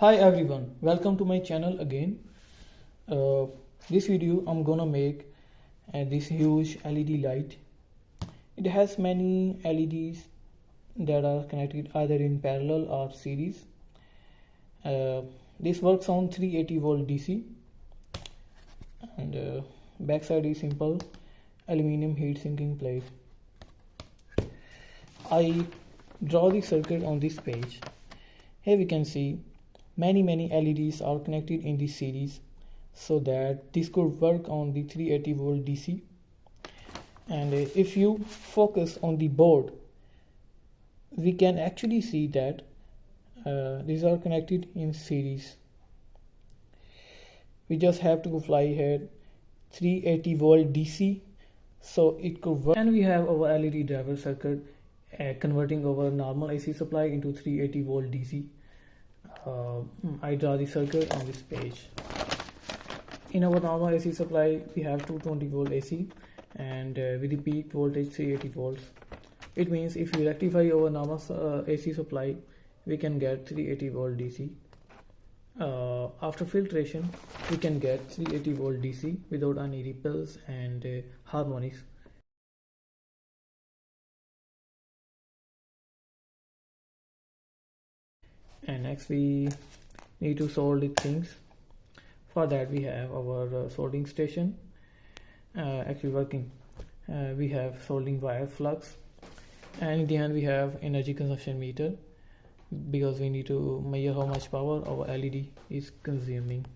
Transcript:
Hi everyone, welcome to my channel again. This video I'm gonna make this huge LED light. It has many LEDs that are connected either in parallel or series. This works on 380 volt DC, and backside is simple aluminum heat sinking plate. I draw the circuit on this page. Here we can see many LEDs are connected in this series so that this could work on the 380 volt DC. And if you focus on the board, we can actually see that these are connected in series. We just have to apply here 380 volt DC so it could work. And we have our LED driver circuit converting our normal AC supply into 380 volt DC. I draw the circuit on this page. In our normal AC supply we have 220 volt AC and with the peak voltage 380 volts. It means if we rectify our normal AC supply, we can get 380 volt DC. After filtration we can get 380 volt DC without any ripples and harmonics. And next we need to solder the things. For that we have our soldering station actually working. We have soldering wire flux, and in the end we have energy consumption meter because we need to measure how much power our LED is consuming.